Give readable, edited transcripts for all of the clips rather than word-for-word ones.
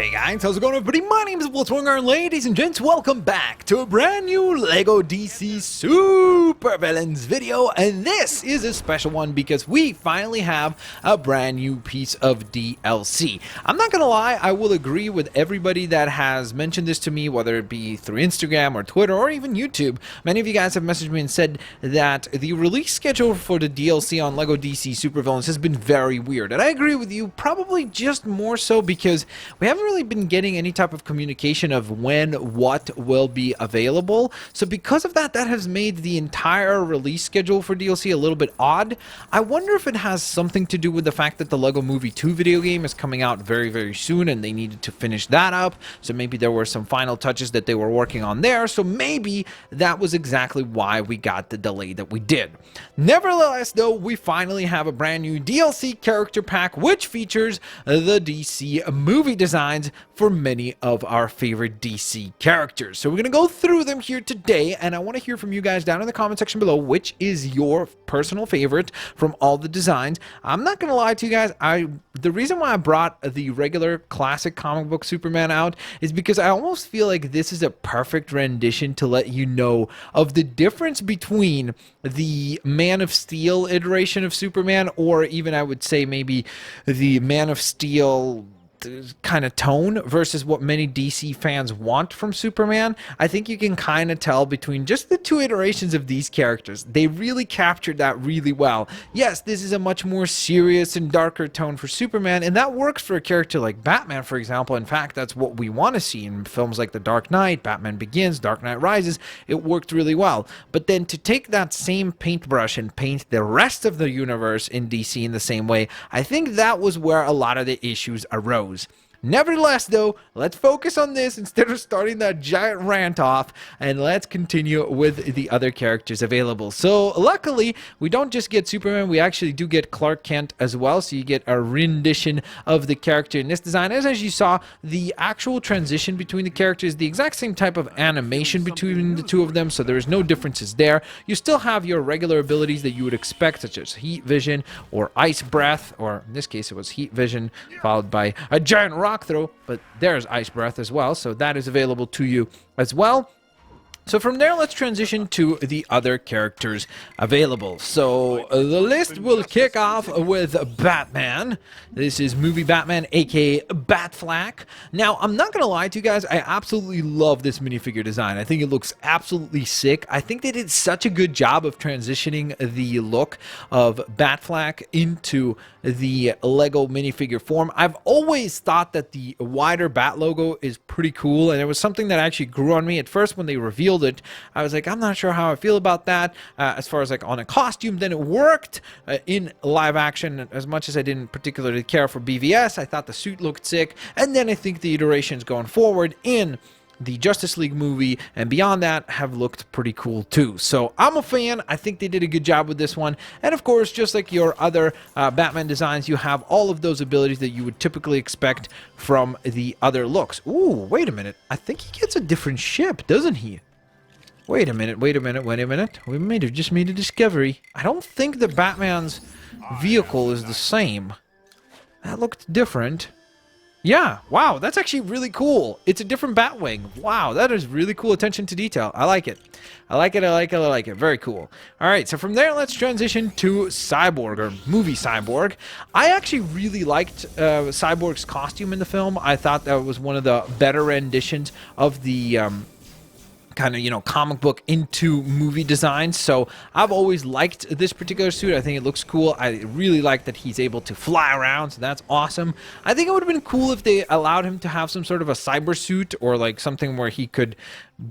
Hey guys, how's it going everybody? My name is Blitzwinger, and ladies and gents, welcome back to a brand new LEGO DC Supervillains video, and this is a special one because we finally have a brand new piece of DLC. I'm not gonna lie, I will agree with everybody that has mentioned this to me, whether it be through Instagram or Twitter or even YouTube. Many of you guys have messaged me and said that the release schedule for the DLC on LEGO DC Supervillains has been very weird, and I agree with you, probably just more so because we haven't really been getting any type of communication of when what will be available. So because of that, that has made the entire release schedule for DLC a little bit odd. I wonder if it has something to do with the fact that the LEGO Movie 2 video game is coming out very soon and they needed to finish that up. So maybe there were some final touches that they were working on there. So maybe that was exactly why we got the delay that we did. Nevertheless, though, we finally have a brand new DLC character pack which features the DC movie designs for many of our favorite DC characters. So we're going to go through them here today, and I want to hear from you guys down in the comment section below which is your personal favorite from all the designs. I'm not going to lie to you guys, the reason why I brought the regular classic comic book Superman out is because I almost feel like this is a perfect rendition to let you know of the difference between the Man of Steel iteration of Superman, or even I would say maybe the Man of Steel kind of tone versus what many DC fans want from Superman. I think you can kind of tell between just the two iterations of these characters. They really captured that really well. Yes, this is a much more serious and darker tone for Superman, and that works for a character like Batman, for example. In fact, that's what we want to see in films like The Dark Knight, Batman Begins, Dark Knight Rises. It worked really well. But then to take that same paintbrush and paint the rest of the universe in DC in the same way, I think that was where a lot of the issues arose. Nevertheless, though, let's focus on this instead of starting that giant rant off, and let's continue with the other characters available. So, luckily, we don't just get Superman, we actually do get Clark Kent as well, so you get a rendition of the character in this design. As you saw, the actual transition between the characters, the exact same type of animation between the two of them, so there's no differences there. You still have your regular abilities that you would expect, such as Heat Vision or Ice Breath, or in this case it was Heat Vision, followed by a giant rock throw, but there's Ice Breath as well, so that is available to you as well. So from there, let's transition to the other characters available. So the list will kick off with Batman. This is movie Batman, aka Batflack. Now, I'm not going to lie to you guys, I absolutely love this minifigure design. I think it looks absolutely sick. I think they did such a good job of transitioning the look of Batflack into the LEGO minifigure form. I've always thought that the wider Bat logo is pretty cool, and it was something that actually grew on me. At first, when they revealed it, I was like, I'm not sure how I feel about that as far as like on a costume. Then it worked in live action. As much as I didn't particularly care for BVS, I thought the suit looked sick, and then I think the iterations going forward in the Justice League movie and beyond that have looked pretty cool too. So I'm a fan. I think they did a good job with this one. And of course, just like your other Batman designs, you have all of those abilities that you would typically expect from the other looks. Ooh, wait a minute. I think he gets a different ship, doesn't he? Wait a minute. We might have just made a discovery. I don't think that Batman's vehicle is the same. That looked different. Yeah, wow, that's actually really cool. It's a different Batwing. Wow, that is really cool attention to detail. I like it. I like it. Very cool. All right, so from there, let's transition to Cyborg, or movie Cyborg. I actually really liked Cyborg's costume in the film. I thought that was one of the better renditions of the kind of, you know, comic book into movie design. So I've always liked this particular suit. I think it looks cool. I really like that he's able to fly around, so that's awesome. I think it would have been cool if they allowed him to have some sort of a cyber suit, or like something where he could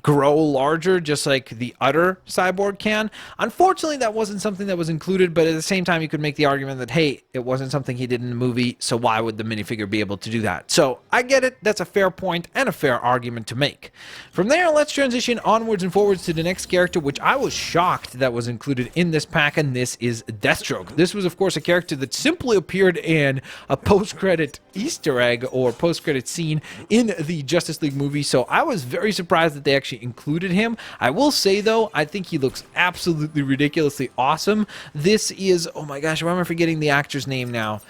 grow larger just like the other Cyborg can. Unfortunately, that wasn't something that was included, but at the same time you could make the argument that, hey, it wasn't something he did in the movie, so why would the minifigure be able to do that? So I get it. That's a fair point and a fair argument to make. From there, let's transition onwards and forwards to the next character, which I was shocked that was included in this pack, and this is Deathstroke. This was, of course, a character that simply appeared in a post-credit Easter egg or post-credit scene in the Justice League movie, so I was very surprised that they actually included him. I will say, though, I think he looks absolutely ridiculously awesome. This is, oh my gosh, why am I forgetting the actor's name now?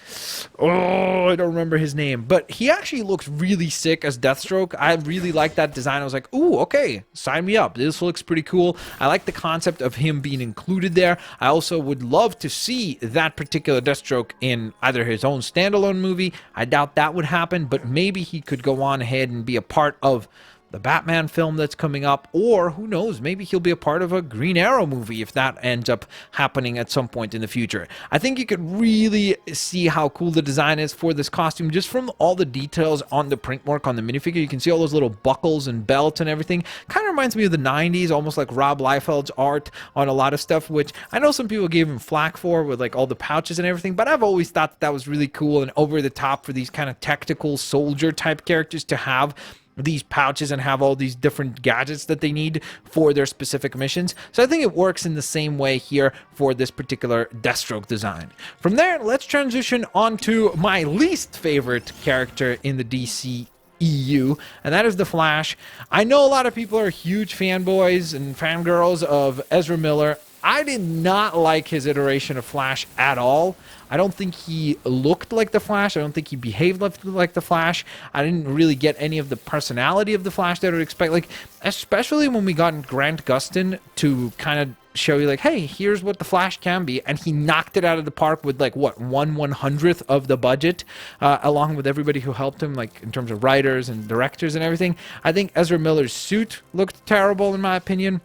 Oh, I don't remember his name. But he actually looks really sick as Deathstroke. I really like that design. I was like, ooh, okay, sign me up. This looks pretty cool. I like the concept of him being included there. I also would love to see that particular Deathstroke in either his own standalone movie. I doubt that would happen, but maybe he could go on ahead and be a part of the Batman film that's coming up, or who knows, maybe he'll be a part of a Green Arrow movie if that ends up happening at some point in the future. I think you could really see how cool the design is for this costume just from all the details on the print work on the minifigure. You can see all those little buckles and belts and everything. Kind of reminds me of the 90s, almost like Rob Liefeld's art on a lot of stuff, which I know some people gave him flack for with like all the pouches and everything, but I've always thought that was really cool and over the top for these kind of tactical soldier type characters to have these pouches and have all these different gadgets that they need for their specific missions. So I think it works in the same way here for this particular Deathstroke design. From there, let's transition on to my least favorite character in the DCEU, and that is the Flash. I know a lot of people are huge fanboys and fangirls of Ezra Miller. I did not like his iteration of Flash at all. I don't think he looked like the Flash. I don't think he behaved like the Flash. I didn't really get any of the personality of the Flash that I would expect. Like, especially when we got Grant Gustin to kind of show you like, hey, here's what the Flash can be, and he knocked it out of the park with like what 1/100th of the budget, along with everybody who helped him, like in terms of writers and directors and everything. I think Ezra Miller's suit looked terrible in my opinion.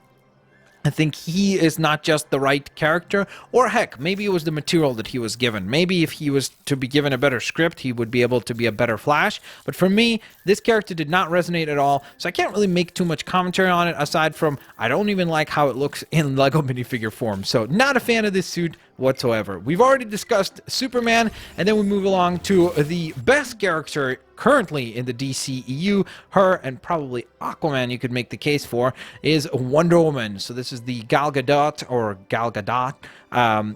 I think he is not just the right character, or heck, maybe it was the material that he was given. Maybe if he was to be given a better script, he would be able to be a better Flash. But for me, this character did not resonate at all, so I can't really make too much commentary on it, aside from I don't even like how it looks in LEGO minifigure form. So not a fan of this suit whatsoever. We've already discussed Superman, and then we move along to the best character currently in the DCEU, her and probably Aquaman you could make the case for, is Wonder Woman. So this is the Gal Gadot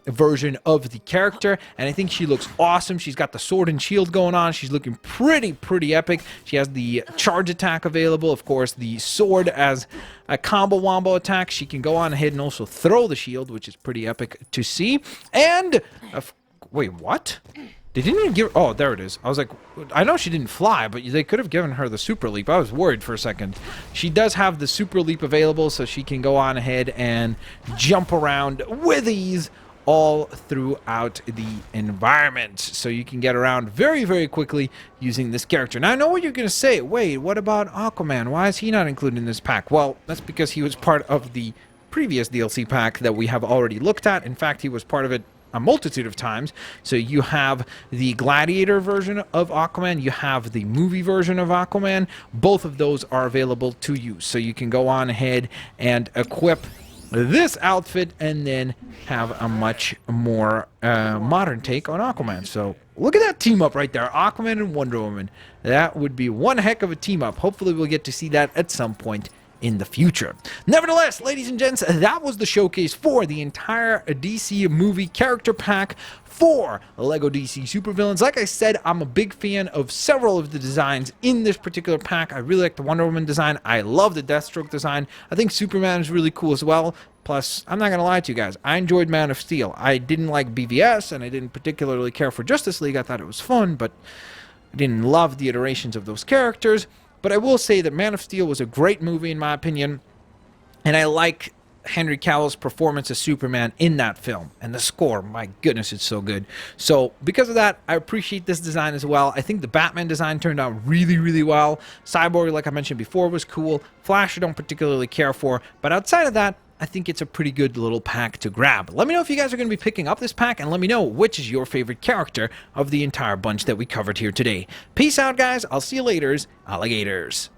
version of the character, and I think she looks awesome. She's got the sword and shield going on. She's looking pretty epic. She has the charge attack available, of course, the sword as a combo wombo attack. She can go on ahead and also throw the shield, which is pretty epic to see. And wait, what? They didn't even give... Oh, there it is. I was like, I know she didn't fly, but they could have given her the super leap. I was worried for a second. She does have the super leap available, so she can go on ahead and jump around with ease all throughout the environment. So you can get around very quickly using this character. Now, I know what you're going to say. Wait, what about Aquaman? Why is he not included in this pack? Well, that's because he was part of the previous DLC pack that we have already looked at. In fact, he was part of it a multitude of times. So you have the Gladiator version of Aquaman, you have the movie version of Aquaman. Both of those are available to you, so you can go on ahead and equip this outfit and then have a much more modern take on Aquaman. So look at that team up right there, Aquaman and Wonder Woman. That would be one heck of a team up. Hopefully we'll get to see that at some point in the future. Nevertheless, ladies and gents, that was the showcase for the entire DC movie character pack for LEGO DC Supervillains. Like I said, I'm a big fan of several of the designs in this particular pack. I really like the Wonder Woman design. I love the Deathstroke design. I think Superman is really cool as well. Plus, I'm not going to lie to you guys, I enjoyed Man of Steel. I didn't like BVS, and I didn't particularly care for Justice League. I thought it was fun, but I didn't love the iterations of those characters. But I will say that Man of Steel was a great movie in my opinion, and I like Henry Cavill's performance as Superman in that film. And the score, my goodness, it's so good. So because of that, I appreciate this design as well. I think the Batman design turned out really well. Cyborg, like I mentioned before, was cool. Flash I don't particularly care for, but outside of that, I think it's a pretty good little pack to grab. Let me know if you guys are going to be picking up this pack, and let me know which is your favorite character of the entire bunch that we covered here today. Peace out, guys. I'll see you later, alligators.